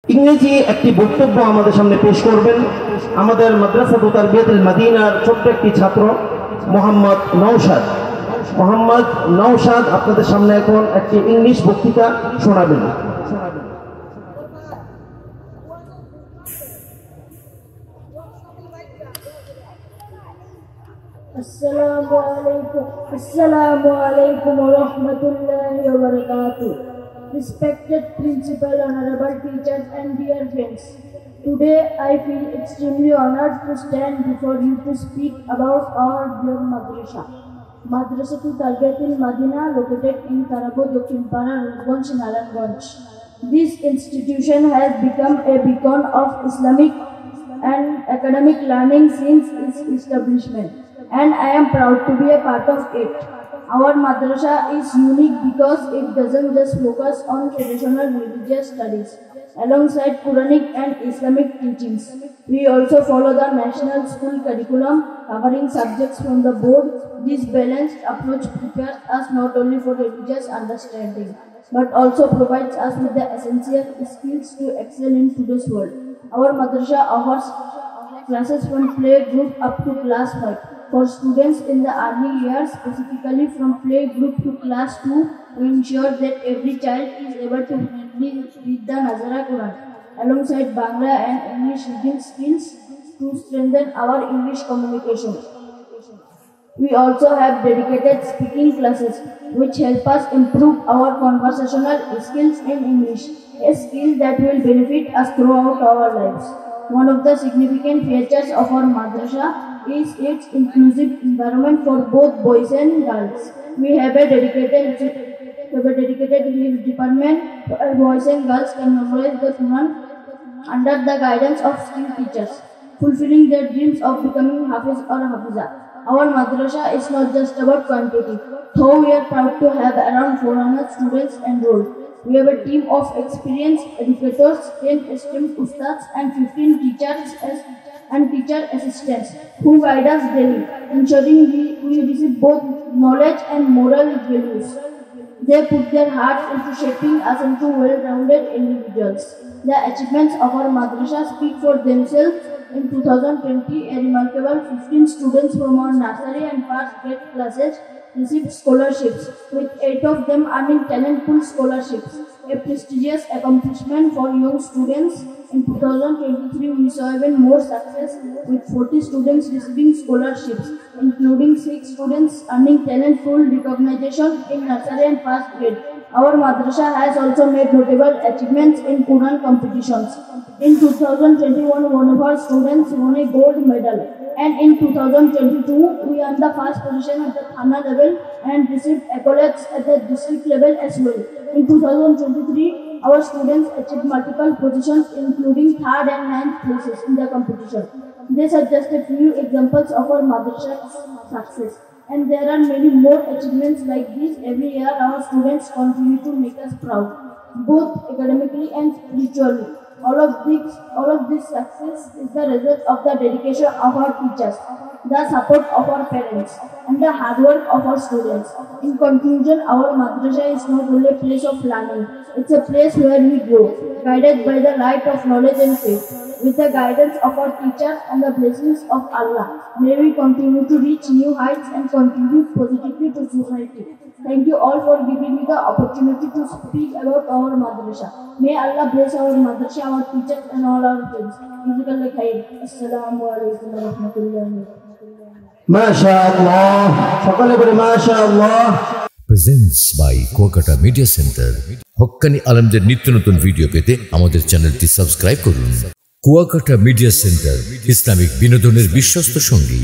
ইংরেজি একটি বক্তব্য আমাদের সামনে পেশ করবেন আমাদের মাদ্রাসাতুত তারবিয়াতুল মদিনার ছোট্ট একটি ছাত্র মোহাম্মদ নওশাদ। মোহাম্মদ নওশাদ আপনাদের সামনে এখন একটি ইংলিশ বক্তৃতা শোনাবেন। Assalamu alaikum wa rahmatullahi wa barakatuh. Respected principal, honorable teachers and dear friends, today I feel extremely honored to stand before you to speak about our dear madrasa. Madrasatul Tarbiyatul Madina, located in Tarabo, Dokhinpara, Rupganj, Naranganj. This institution has become a beacon of Islamic and academic learning since its establishment, and I am proud to be a part of it. Our madrasa is unique because it doesn't just focus on traditional religious studies. Alongside Quranic and Islamic teachings, we also follow the national school curriculum covering subjects from the board. This balanced approach prepares us not only for religious understanding, but also provides us with the essential skills to excel in today's world. Our madrasa offers classes from play group up to class 5. For students in the early years, specifically from play group to class 2, we ensure that every child is able to read the Nazara Quran alongside Bangla and English reading skills to strengthen our English communication. We also have dedicated speaking classes which help us improve our conversational skills in English, a skill that will benefit us throughout our lives. One of the significant features of our madrasa is its inclusive environment for both boys and girls. We have a dedicated English department where boys and girls can memorize the Quran under the guidance of skilled teachers, fulfilling their dreams of becoming Hafiz or Hafiza. Our madrasa is not just about quantity, though we are proud to have around 400 students enrolled. We have a team of experienced educators, 10 esteemed ustads and 15 teachers and teacher assistants who guide us daily, ensuring we receive both knowledge and moral values. They put their hearts into shaping us into well-rounded individuals. The achievements of our madrasa speak for themselves. In 2020, a remarkable 15 students from our nursery and first grade classes received scholarships, with 8 of them earning talent pool scholarships, a prestigious accomplishment for young students. In 2023, we saw even more success, with 40 students receiving scholarships, including 6 students earning talent pool recognition in nursery and first grade. Our madrasa has also made notable achievements in Quran competitions. In 2021, one of our students won a gold medal, and in 2022, we earned the first position at the Thana level and received accolades at the district level as well. In 2023, our students achieved multiple positions, including 3rd and 9th places in the competition. These are just a few examples of our madrasa's success, and there are many more achievements like this every year. Our students continue to make us proud, both academically and spiritually. All of this success is the result of the dedication of our teachers, the support of our parents, and the hard work of our students. In conclusion, our madrasa is not only a place of learning, it's a place where we grow, guided by the light of knowledge and faith. With the guidance of our teachers and the blessings of Allah, may we continue to reach new heights and contribute positively to society. Thank you all for giving me the opportunity to speak about our madrasa. May Allah bless our madrasa, our teachers and all our friends. Assalamu alaikum wa rahmatullahi wa barakatuh. MashaAllah. সকলে বলে MashaAllah. Presents by Kuakata Media Center. হক্কানি আলেমদের নিত্য নতুন video পেতে আমাদের চ্যানেলটি subscribe করুন। কুয়াকাটা মিডিয়া সেন্টার, ইসলামিক বিনোদনের বিশ্বস্ত সঙ্গী।